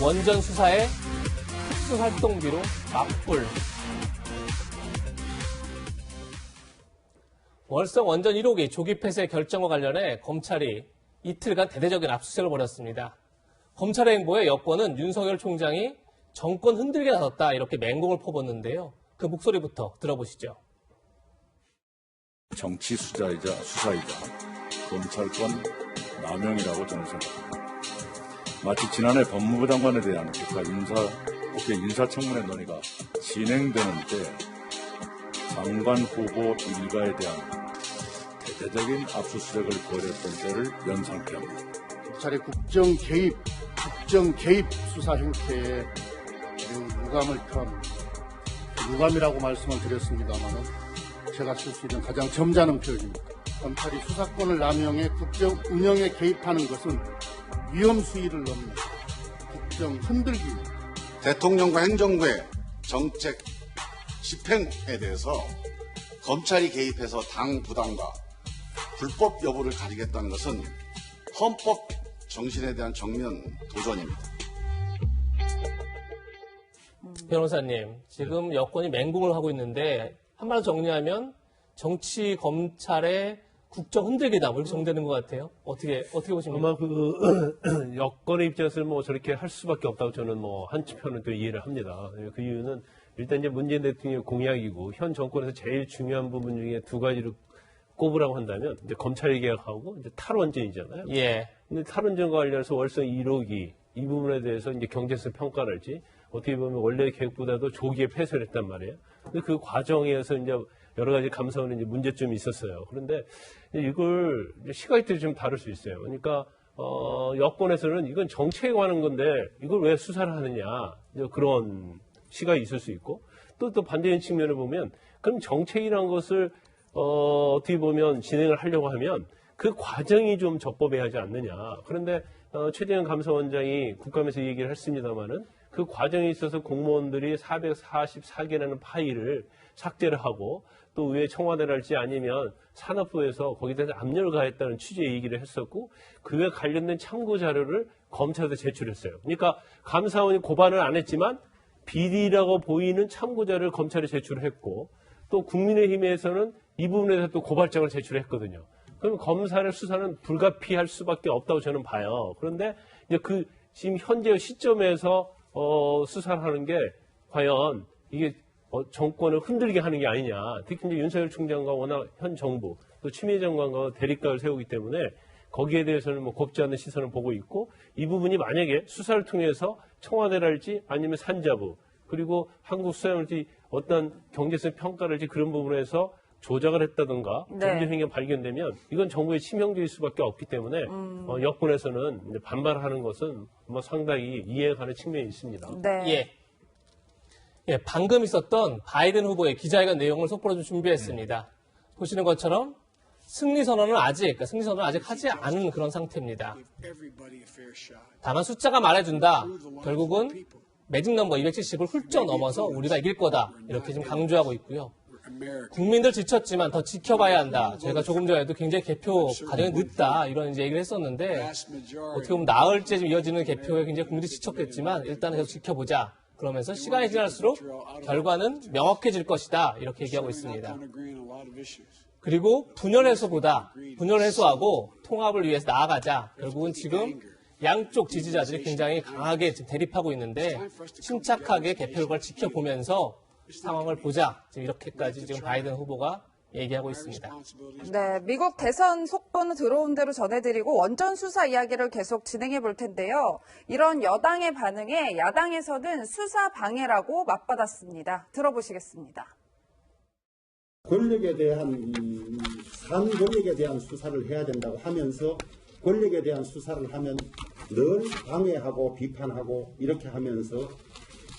원전 수사의 특수활동비로 맞불. 월성 원전 1호기 조기 폐쇄 결정과 관련해 검찰이 이틀간 대대적인 압수수색을 벌였습니다. 검찰의 행보에 여권은 윤석열 총장이 정권 흔들게 나섰다 이렇게 맹공을 퍼붓는데요. 그 목소리부터 들어보시죠. 정치 수사이자 검찰권 남용이라고 저는 생각합니다. 마치 지난해 법무부 장관에 대한 국회 인사청문회 논의가 진행되는 때 장관 후보 일가에 대한 대대적인 압수수색을 벌였던 때를 연상케 합니다. 검찰의 국정 개입 수사 행태에 유감을 표합니다. 유감이라고 말씀을 드렸습니다만 제가 쓸 수 있는 가장 점잖은 표현입니다. 검찰이 수사권을 남용해 국정 운영에 개입하는 것은 위험 수위를 넘는 국정 흔들기입니다. 대통령과 행정부의 정책 집행에 대해서 검찰이 개입해서 당 부당과 불법 여부를 가리겠다는 것은 헌법 정신에 대한 정면 도전입니다. 변호사님, 지금 여권이 맹공을 하고 있는데 한마디로 정리하면 정치 검찰의 국정 흔들기다 뭐 이렇게 정되는 것 같아요. 어떻게 보십니까? 아마 여권의 입장에서는 뭐 저렇게 할 수밖에 없다고 저는 뭐 한편은 또 이해를 합니다. 그 이유는 일단 이제 문재인 대통령의 공약이고 현 정권에서 제일 중요한 부분 중에 두 가지를 꼽으라고 한다면 이제 검찰 개혁하고 이제 탈원전이잖아요. 예. 근데 탈원전과 관련해서 월성 1호기 이 부분에 대해서 이제 경제성 평가랄지 어떻게 보면 원래 계획보다도 조기에 폐쇄를 했단 말이에요. 근데 그 과정에서 이제 여러 가지 감사원의 이제 문제점이 있었어요. 그런데 이걸 시각들이 좀 다를 수 있어요. 그러니까 여권에서는 이건 정책에 관한 건데 이걸 왜 수사를 하느냐 그런 시각이 있을 수 있고 또 반대인 측면을 보면 그럼 정책이라는 것을 어떻게 보면 진행을 하려고 하면 그 과정이 좀 적법해야 하지 않느냐. 그런데 최재형 감사원장이 국감에서 얘기를 했습니다마는 그 과정에 있어서 공무원들이 444개라는 파일을 삭제를 하고 또 왜 청와대랄지 아니면 산업부에서 거기에 대해서 압력을 가했다는 취지의 얘기를 했었고 그에 관련된 참고 자료를 검찰에 제출했어요. 그러니까 감사원이 고발을 안 했지만 비리라고 보이는 참고 자료를 검찰에 제출했고 또 국민의힘에서는 이 부분에 대해서 또 고발장을 제출했거든요. 그럼 검사의 수사는 불가피할 수밖에 없다고 저는 봐요. 그런데 이제 지금 현재 시점에서 수사를 하는 게 과연 이게 정권을 흔들게 하는 게 아니냐. 특히 이제 윤석열 총장과 워낙 현 정부 또 추미애 장관과 대립각을 세우기 때문에 거기에 대해서는 뭐 곱지 않은 시선을 보고 있고 이 부분이 만약에 수사를 통해서 청와대랄지 아니면 산자부 그리고 한국수사협회랄지 어떤 경제성 평가랄지 그런 부분에서 조작을 했다든가 범죄 행위가 발견되면 이건 정부의 치명적일 수밖에 없기 때문에 여권에서는 이제 반발하는 것은 뭐 상당히 이해가 가는 측면이 있습니다. 네. 예, 방금 있었던 바이든 후보의 기자회견 내용을 속보로 좀 준비했습니다. 보시는 것처럼 승리 선언은 아직 하지 않은 그런 상태입니다. 다만 숫자가 말해준다. 결국은 매직 넘버 270을 훌쩍 넘어서 우리가 이길 거다. 이렇게 좀 강조하고 있고요. 국민들 지쳤지만 더 지켜봐야 한다. 저희가 조금 전에도 굉장히 개표 과정이 늦다. 이런 이제 얘기를 했었는데 어떻게 보면 나흘째 좀 이어지는 개표에 굉장히 국민들이 지쳤겠지만 일단은 계속 지켜보자. 그러면서 시간이 지날수록 결과는 명확해질 것이다. 이렇게 얘기하고 있습니다. 그리고 분열 해소하고 통합을 위해서 나아가자. 결국은 지금 양쪽 지지자들이 굉장히 강하게 지금 대립하고 있는데 침착하게 개표 결과를 지켜보면서 상황을 보자. 지금 이렇게까지 지금 바이든 후보가 얘기하고 있습니다. 네, 미국 대선 속보는 들어온 대로 전해드리고 원전 수사 이야기를 계속 진행해 볼 텐데요. 이런 여당의 반응에 야당에서는 수사 방해라고 맞받았습니다. 들어보시겠습니다. 권력에 대한 산 권력에 대한 수사를 해야 된다고 하면서 권력에 대한 수사를 하면 늘 방해하고 비판하고 이렇게 하면서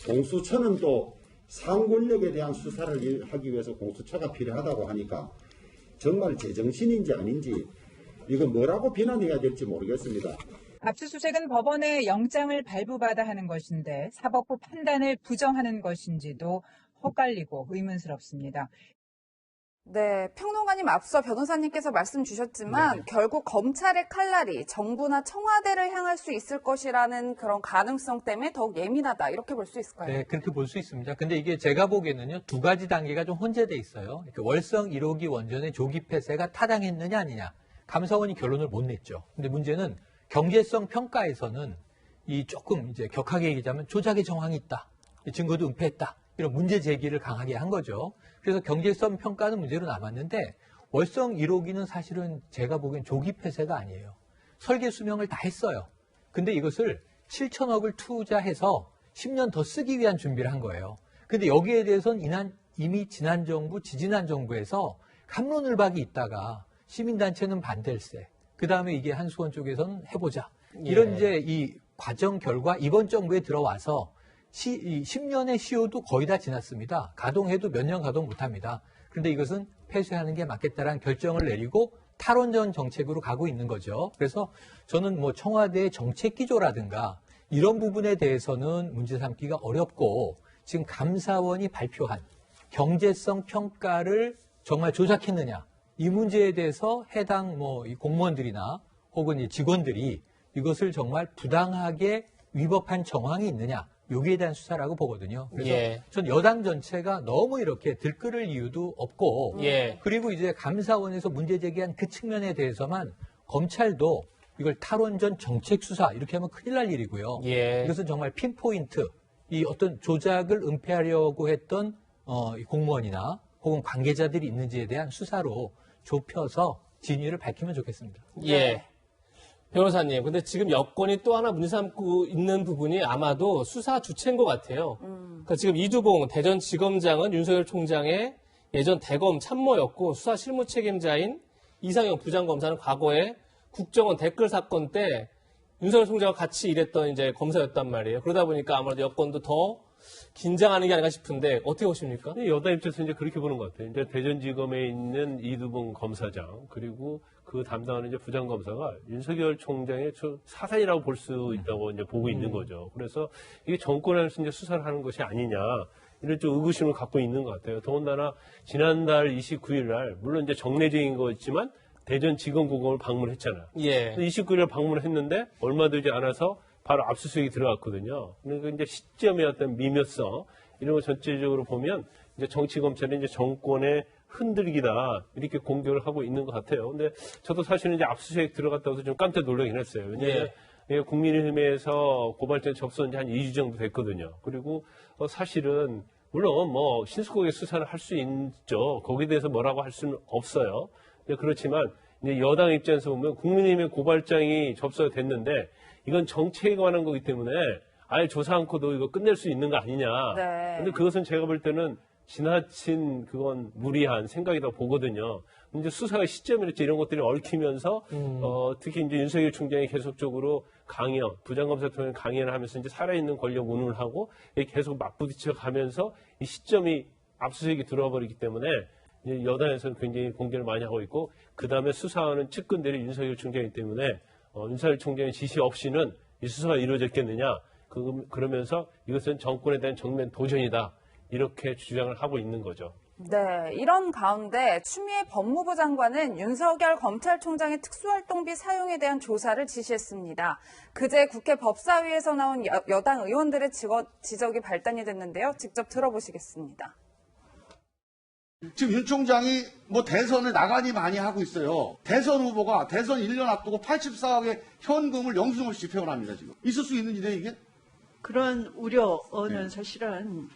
공수처는 또 상권력에 대한 수사를 하기 위해서 공수처가 필요하다고 하니까 정말 제정신인지 아닌지 이거 뭐라고 비난해야 될지 모르겠습니다. 압수수색은 법원의 영장을 발부받아 하는 것인데 사법부 판단을 부정하는 것인지도 헛갈리고 의문스럽습니다. 네, 평론가님 앞서 변호사님께서 말씀 주셨지만 결국 검찰의 칼날이 정부나 청와대를 향할 수 있을 것이라는 그런 가능성 때문에 더욱 예민하다 이렇게 볼 수 있을까요? 네, 그렇게 볼 수 있습니다. 근데 이게 제가 보기에는요, 두 가지 단계가 좀 혼재돼 있어요. 이렇게 월성 1호기 원전의 조기 폐쇄가 타당했느냐 아니냐. 감사원이 결론을 못 냈죠. 근데 문제는 경제성 평가에서는 이 조금 이제 격하게 얘기하자면 조작의 정황이 있다. 증거도 은폐했다. 이런 문제 제기를 강하게 한 거죠. 그래서 경제성 평가는 문제로 남았는데 월성 1호기는 사실은 제가 보기엔 조기 폐쇄가 아니에요. 설계 수명을 다 했어요. 근데 이것을 7천억을 투자해서 10년 더 쓰기 위한 준비를 한 거예요. 근데 여기에 대해서는 이미 지난 정부, 지지난 정부에서 갑론을박이 있다가 시민단체는 반댈세. 그 다음에 이게 한수원 쪽에서는 해보자. 이런 이제 이 과정 결과 이번 정부에 들어와서 10년의 시효도 거의 다 지났습니다. 가동해도 몇 년 가동 못합니다. 그런데 이것은 폐쇄하는 게 맞겠다라는 결정을 내리고 탈원전 정책으로 가고 있는 거죠. 그래서 저는 뭐 청와대의 정책 기조라든가 이런 부분에 대해서는 문제 삼기가 어렵고 지금 감사원이 발표한 경제성 평가를 정말 조작했느냐 이 문제에 대해서 해당 뭐 이 공무원들이나 혹은 이 직원들이 이것을 정말 부당하게 위법한 정황이 있느냐 여기에 대한 수사라고 보거든요. 그래서 전 여당 전체가 너무 이렇게 들끓을 이유도 없고 그리고 이제 감사원에서 문제 제기한 그 측면에 대해서만 검찰도 이걸 탈원전 정책 수사 이렇게 하면 큰일 날 일이고요. 이것은 정말 핀포인트 이 어떤 조작을 은폐하려고 했던 공무원이나 혹은 관계자들이 있는지에 대한 수사로 좁혀서 진위를 밝히면 좋겠습니다. 변호사님, 근데 지금 여권이 또 하나 문제 삼고 있는 부분이 아마도 수사 주체인 것 같아요. 그러니까 지금 이두봉 대전지검장은 윤석열 총장의 예전 대검 참모였고 수사 실무 책임자인 이상영 부장검사는 과거에 국정원 댓글 사건 때 윤석열 총장과 같이 일했던 이제 검사였단 말이에요. 그러다 보니까 아무래도 여권도 더 긴장하는 게 아닌가 싶은데 어떻게 보십니까? 여당 입장에서 이제 그렇게 보는 것 같아요. 이제 대전지검에 있는 이두봉 검사장 그리고 그 담당하는 이제 부장검사가 윤석열 총장의 사산이라고 볼 수 있다고 이제 보고 있는 거죠. 그래서 이게 정권에서 이제 수사를 하는 것이 아니냐 이런 좀 의구심을 갖고 있는 것 같아요. 더군다나 지난달 29일 날 물론 이제 정례적인 거였지만 대전지검국을 방문했잖아요. 29일 방문했는데 얼마 되지 않아서 바로 압수수색이 들어갔거든요. 그러니까 이제 시점의 어떤 미묘성 이런 거 전체적으로 보면 이제 정치검찰이 이제 정권의 흔들기다 이렇게 공격을 하고 있는 것 같아요. 근데 저도 사실은 이제 압수수색 들어갔다고 해서 좀 깜짝 놀라긴 했어요. 왜냐하면 국민의힘에서 고발장 접수한 지 한 2주 정도 됐거든요. 그리고 사실은 물론 뭐 신속하게 수사를 할 수 있죠. 거기에 대해서 뭐라고 할 수는 없어요. 그렇지만 이제 여당 입장에서 보면 국민의힘의 고발장이 접수가 됐는데 이건 정책에 관한 거기 때문에 아예 조사 않고도 이거 끝낼 수 있는 거 아니냐. 근데 그것은 제가 볼 때는 지나친 그건 무리한 생각이라고 보거든요. 이제 수사의 시점이랄지 이런 것들이 얽히면서 특히 이제 윤석열 총장이 계속적으로 강연, 부장검사 통해 강연을 하면서 이제 살아있는 권력 운운을 하고 계속 맞부딪혀 가면서 이 시점이 압수수색이 들어와 버리기 때문에 이제 여당에서는 굉장히 공개를 많이 하고 있고 그 다음에 수사하는 측근들이 윤석열 총장이기 때문에 윤석열 총장의 지시 없이는 이 수사가 이루어졌겠느냐. 그러면서 이것은 정권에 대한 정면 도전이다. 이렇게 주장을 하고 있는 거죠. 네, 이런 가운데 추미애 법무부 장관은 윤석열 검찰총장의 특수활동비 사용에 대한 조사를 지시했습니다. 그제 국회 법사위에서 나온 여당 의원들의 지적이 발단이 됐는데요. 직접 들어보시겠습니다. 지금 윤 총장이 뭐 대선을 나가니 많이 하고 있어요. 대선 후보가 대선 1년 앞두고 84억의 현금을 영수증을 집행을 합니다. 지금 있을 수 있는 일이에요 이게? 그런 우려는 사실은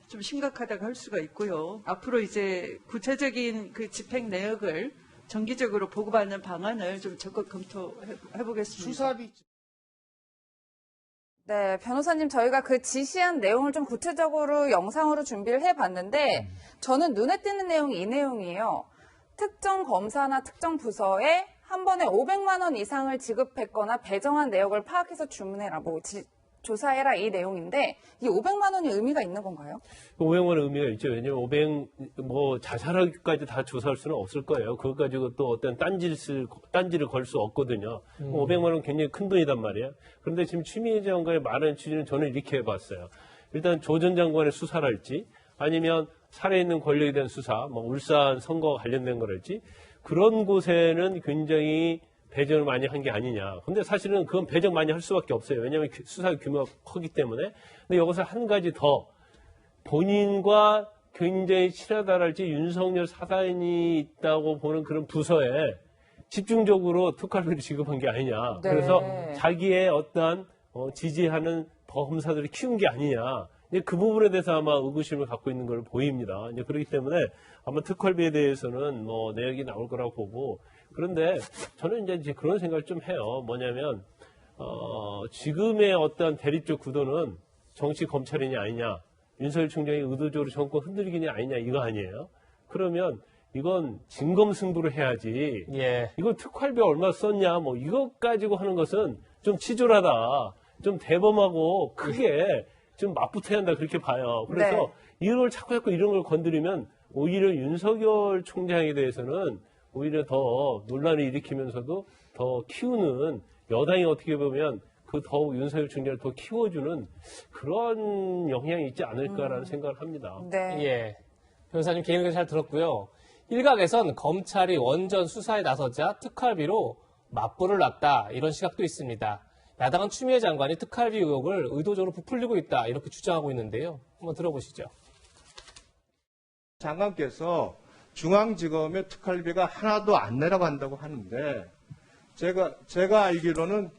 좀 심각하다고 할 수가 있고요. 앞으로 이제 구체적인 그 집행 내역을 정기적으로 보고받는 방안을 좀 적극 검토해 보겠습니다. 수사비. 네, 변호사님 저희가 그 지시한 내용을 좀 구체적으로 영상으로 준비를 해봤는데 저는 눈에 띄는 내용이 이 내용이에요. 특정 검사나 특정 부서에 한 번에 500만 원 이상을 지급했거나 배정한 내역을 파악해서 주문해라. 조사해라 이 내용인데 이 500만 원이 의미가 있는 건가요? 500만 원 의미가 있죠. 왜냐면 500 자살하기까지 다 조사할 수는 없을 거예요. 그것 가지고 또 어떤 딴지를 걸 수 없거든요. 500만 원 굉장히 큰 돈이단 말이에요. 그런데 지금 추미애 장관의 말하는 취지는 저는 이렇게 해봤어요. 일단 조 전 장관의 수사랄지 아니면 살아있는 권력에 대한 수사, 뭐 울산 선거 관련된 거랄지 그런 곳에는 굉장히 배정을 많이 한 게 아니냐. 근데 사실은 그건 배정 많이 할 수밖에 없어요. 왜냐하면 수사 규모가 크기 때문에. 근데 여기서 한 가지 더 본인과 굉장히 친하다랄지 윤석열 사단이 있다고 보는 그런 부서에 집중적으로 특활비를 지급한 게 아니냐. 네. 그래서 자기의 어떠한 지지하는 검사들을 키운 게 아니냐. 이제 그 부분에 대해서 아마 의구심을 갖고 있는 걸 보입니다. 이제 그렇기 때문에 아마 특활비에 대해서는 뭐 내역이 나올 거라고 보고 그런데 저는 이제 그런 생각을 좀 해요. 뭐냐면 지금의 어떤 대립적 구도는 정치 검찰이냐 아니냐, 윤석열 총장이 의도적으로 정권 흔들기냐 아니냐 이거 아니에요. 그러면 이건 진검승부를 해야지. 예. 이걸 특활비 얼마 썼냐 뭐 이것 가지고 하는 것은 좀 치졸하다. 좀 대범하고 크게 좀 맞붙어야 한다 그렇게 봐요. 그래서 네. 이걸 자꾸 이런 걸 건드리면 오히려 윤석열 총장에 대해서는 오히려 더 논란을 일으키면서도 더 키우는 여당이 어떻게 보면 그 더욱 윤석열 총장을 더 키워주는 그런 영향이 있지 않을까라는 생각을 합니다. 네. 예. 변호사님 개인 의견 잘 들었고요. 일각에선 검찰이 원전 수사에 나서자 특활비로 맞불을 놨다 이런 시각도 있습니다. 야당은 추미애 장관이 특활비 의혹을 의도적으로 부풀리고 있다 이렇게 주장하고 있는데요. 한번 들어보시죠. 장관께서 중앙지검의 특활비가 하나도 안 내려간다고 하는데 제가 알기로는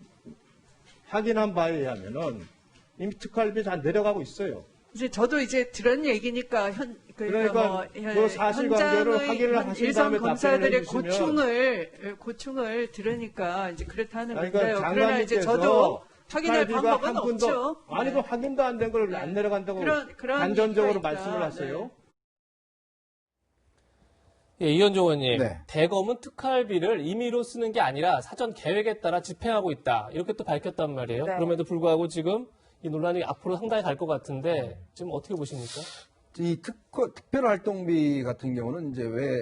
확인한 바에 의하면은 이미 특활비 다 내려가고 있어요. 이제 저도 이제 들은 얘기니까 그러니까 그 사실관계를 확인을 하신 일선 다음에 검사들의 답변을 해주시면 고충을 들으니까 이제 그렇다는 아니, 건데요. 그러니까 그러나 이제 저도 확인할 특활비가 방법은 한 푼도 없죠. 아니 그 확인도 안 된 걸 안 내려간다고 그런 단전적으로 얘기가 말씀을 있다. 하세요. 예, 이현종 의원님. 네. 대검은 특활비를 임의로 쓰는 게 아니라 사전 계획에 따라 집행하고 있다. 이렇게 또 밝혔단 말이에요. 네. 그럼에도 불구하고 지금 이 논란이 앞으로 상당히 갈 것 같은데 지금 어떻게 보십니까? 이 특별활동비 같은 경우는 이제 왜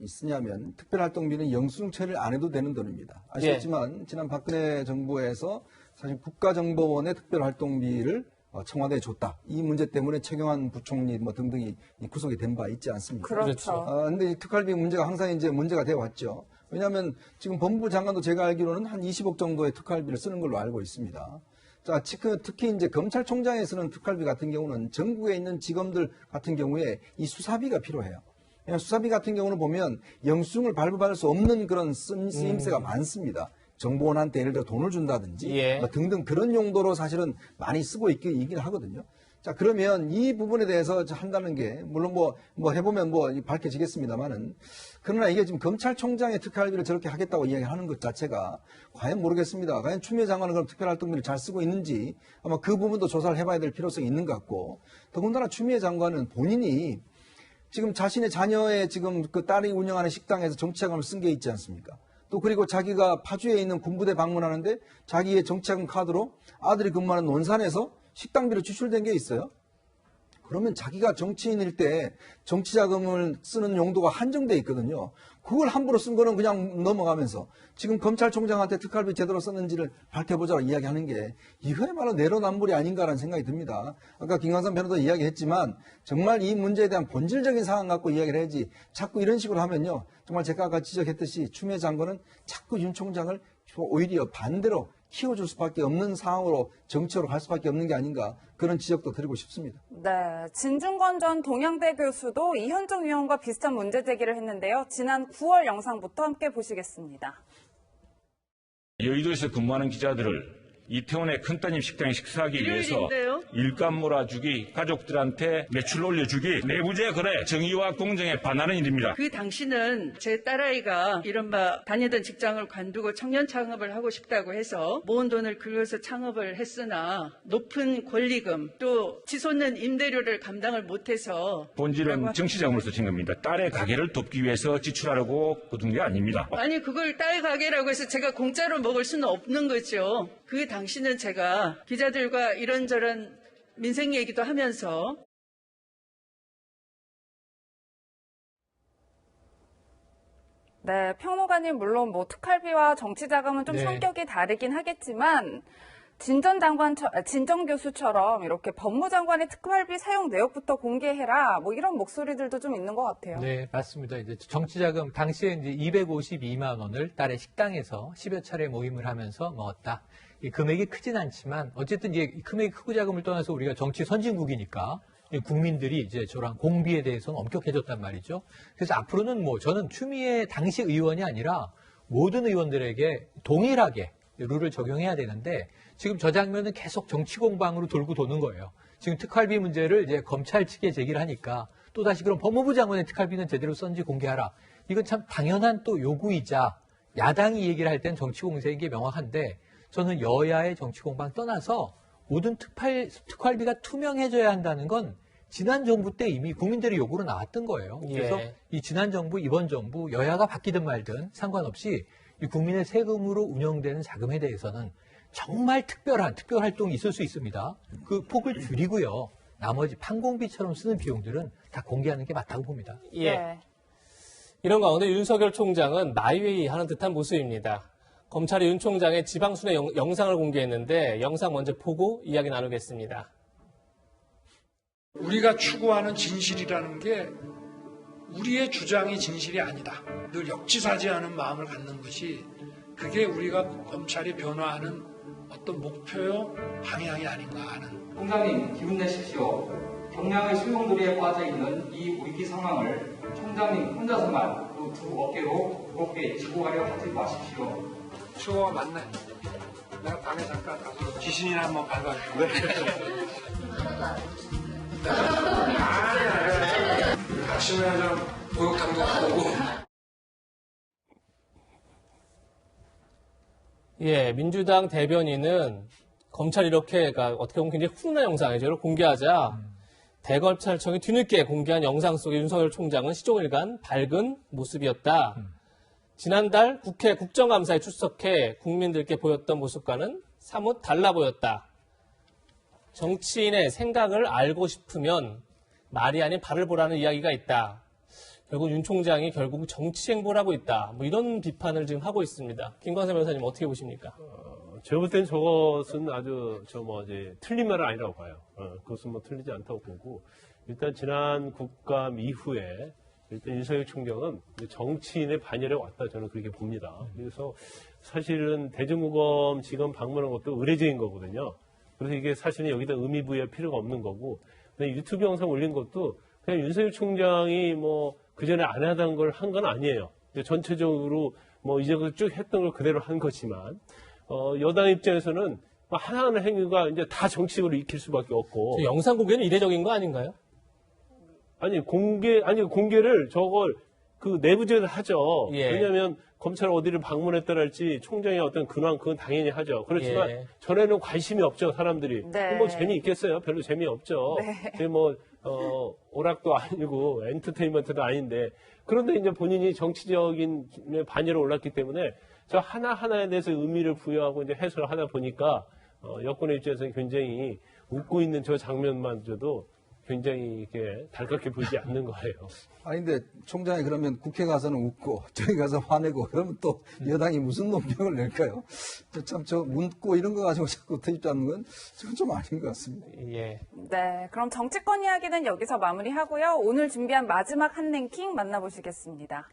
쓰냐면 특별활동비는 영수증 처리를 안 해도 되는 돈입니다. 아시겠지만 지난 박근혜 정부에서 사실 국가정보원의 특별활동비를 청와대에 줬다. 이 문제 때문에 최경환 부총리 뭐 등등이 구속이 된 바 있지 않습니까? 그렇죠. 근데 이 특활비 문제가 항상 이제 문제가 되어 왔죠. 왜냐하면 지금 법무부 장관도 제가 알기로는 한 20억 정도의 특활비를 쓰는 걸로 알고 있습니다. 자, 특히 이제 검찰총장에 쓰는 특활비 같은 경우는 전국에 있는 지검들 같은 경우에 이 수사비가 필요해요. 그냥 수사비 같은 경우는 보면 영수증을 발부받을 수 없는 그런 쓰임새가 많습니다. 정보원한테 예를 들어 돈을 준다든지 예. 뭐 등등 그런 용도로 사실은 많이 쓰고 있긴 하거든요. 자, 그러면 이 부분에 대해서 한다는 게 물론 뭐 해보면 뭐 밝혀지겠습니다만은 그러나 이게 지금 검찰총장의 특활비를 저렇게 하겠다고 이야기하는 것 자체가 과연 모르겠습니다. 과연 추미애 장관은 그럼 특별활동비를 잘 쓰고 있는지 아마 그 부분도 조사를 해봐야 될 필요성이 있는 것 같고 더군다나 추미애 장관은 본인이 지금 자신의 자녀의 지금 그 딸이 운영하는 식당에서 정치자금을 쓴 게 있지 않습니까? 또 그리고 자기가 파주에 있는 군부대 방문하는데 자기의 정치자금 카드로 아들이 근무하는 논산에서 식당비로 지출된 게 있어요. 그러면 자기가 정치인일 때 정치자금을 쓰는 용도가 한정돼 있거든요. 그걸 함부로 쓴 거는 그냥 넘어가면서 지금 검찰총장한테 특활비 제대로 썼는지를 밝혀보자고 이야기하는 게 이거야말로 내로남불이 아닌가라는 생각이 듭니다. 아까 김광선 변호사도 이야기했지만 정말 이 문제에 대한 본질적인 상황 갖고 이야기를 해야지 자꾸 이런 식으로 하면요. 정말 제가 아까 지적했듯이 추미애 장관은 자꾸 윤 총장을 오히려 반대로 키워줄 수밖에 없는 상황으로 정치로 갈 수밖에 없는 게 아닌가 그런 지적도 드리고 싶습니다. 네, 진중권 전 동양대 교수도 이현종 의원과 비슷한 문제 제기를 했는데요. 지난 9월 영상부터 함께 보시겠습니다. 여의도에서 근무하는 기자들을 이태원의 큰따님 식당에 식사하기 위해서 일요일인데요? 일감 몰아주기, 가족들한테 매출 올려주기, 내부재 거래, 정의와 공정에 반하는 일입니다. 그 당시는 제 딸아이가 이른바 다니던 직장을 관두고 청년 창업을 하고 싶다고 해서 모은 돈을 긁어서 창업을 했으나 높은 권리금 또 치솟는 임대료를 감당을 못해서 본질은 정치자금을 쓰신 겁니다. 딸의 가게를 돕기 위해서 지출하려고 거둔 게 아닙니다. 아니 그걸 딸 가게라고 해서 제가 공짜로 먹을 수는 없는 거죠. 그 당시는 제가 기자들과 이런저런 민생 얘기도 하면서 네, 평론가님 물론 뭐 특활비와 정치자금은 좀 네. 성격이 다르긴 하겠지만 진 전 교수처럼 이렇게 법무장관의 특활비 사용 내역부터 공개해라. 뭐 이런 목소리들도 좀 있는 것 같아요. 네, 맞습니다. 이제 정치자금 당시에 이제 252만 원을 달에 식당에서 10여 차례 모임을 하면서 먹었다. 이 금액이 크진 않지만 어쨌든 이제 금액이 크고 작음을 떠나서 우리가 정치 선진국이니까 국민들이 이제 저런 공비에 대해서는 엄격해졌단 말이죠. 그래서 앞으로는 뭐 저는 추미애 당시 의원이 아니라 모든 의원들에게 동일하게 룰을 적용해야 되는데 지금 저 장면은 계속 정치 공방으로 돌고 도는 거예요. 지금 특활비 문제를 이제 검찰 측에 제기를 하니까 또다시 그럼 법무부 장관의 특활비는 제대로 썼는지 공개하라. 이건 참 당연한 또 요구이자 야당이 얘기를 할 땐 정치 공세인 게 명확한데 저는 여야의 정치 공방 떠나서 모든 특활비가 투명해져야 한다는 건 지난 정부 때 이미 국민들의 요구로 나왔던 거예요. 그래서 이 지난 정부, 이번 정부, 여야가 바뀌든 말든 상관없이 이 국민의 세금으로 운영되는 자금에 대해서는 정말 특별 활동이 있을 수 있습니다. 그 폭을 줄이고요. 나머지 판공비처럼 쓰는 비용들은 다 공개하는 게 맞다고 봅니다. 예. 네. 이런 가운데 윤석열 총장은 마이웨이 하는 듯한 모습입니다. 검찰이 윤 총장의 지방순회 영상을 공개했는데 영상 먼저 보고 이야기 나누겠습니다. 우리가 추구하는 진실이라는 게 우리의 주장이 진실이 아니다. 늘 역지사지하는 마음을 갖는 것이 그게 우리가 검찰이 변화하는 어떤 목표요 방향이 아닌가 하는. 총장님 기운 내십시오. 경량의 수용돌이에 빠져 있는 이 위기 상황을 총장님 혼자서만 그 두 어깨로 무겁게 지고 가려 하지 마십시오. 수고가 많네. 내가 방에 잠깐 가서 귀신이나 한번 밟아줄게. 아침에 좀 목욕탕도 가보고. 예, 민주당 대변인은 검찰이 이렇게, 어떻게 보면 굉장히 훈훈한 영상이죠. 이걸 공개하자 대검찰청이 뒤늦게 공개한 영상 속의 윤석열 총장은 시종일관 밝은 모습이었다. 지난달 국회 국정감사에 출석해 국민들께 보였던 모습과는 사뭇 달라 보였다. 정치인의 생각을 알고 싶으면 말이 아닌 발을 보라는 이야기가 있다. 결국 윤 총장이 결국 정치 행보를 하고 있다. 뭐 이런 비판을 지금 하고 있습니다. 김광삼 변호사님 어떻게 보십니까? 제가 볼 땐 저것은 아주 틀린 말은 아니라고 봐요. 그것은 뭐 틀리지 않다고 보고 일단 지난 국감 이후에 일단 윤석열 총장은 정치인의 반열에 왔다 저는 그렇게 봅니다. 그래서 사실은 대전구검 방문한 것도 의례적인 거거든요. 그래서 이게 사실은 여기다 의미 부여할 필요가 없는 거고 유튜브 영상 올린 것도 그냥 윤석열 총장이 뭐 그전에 안 하던 걸 한 건 아니에요. 전체적으로 뭐 이제부터 쭉 했던 걸 그대로 한 거지만 여당 입장에서는 하나하나 행위가 이제 다 정치적으로 익힐 수밖에 없고. 영상 공개는 이례적인 거 아닌가요? 공개를 저걸 그 내부적으로 하죠. 예. 왜냐하면 검찰 어디를 방문했더랄지 총장의 어떤 근황 그건 당연히 하죠. 그렇지만 전에는 관심이 없죠 사람들이. 네. 뭐 재미있겠어요? 별로 재미없죠. 네. 오락도 아니고 엔터테인먼트도 아닌데 그런데 이제 본인이 정치적인 반열에 올랐기 때문에 저 하나하나에 대해서 의미를 부여하고 이제 해설을 하다 보니까 여권의 입장에서는 굉장히 웃고 있는 저 장면만저도 굉장히 이렇게 달갑게 보이지 않는 거예요. 아니, 근데 총장이 그러면 국회 가서는 웃고, 저기 가서 화내고, 그러면 또 여당이 무슨 논평을 낼까요? 저 웃고 이런 거 가지고 자꾸 트집 잡는 건 저건 좀 아닌 것 같습니다. 예. 네, 그럼 정치권 이야기는 여기서 마무리하고요. 오늘 준비한 마지막 한 랭킹 만나보시겠습니다.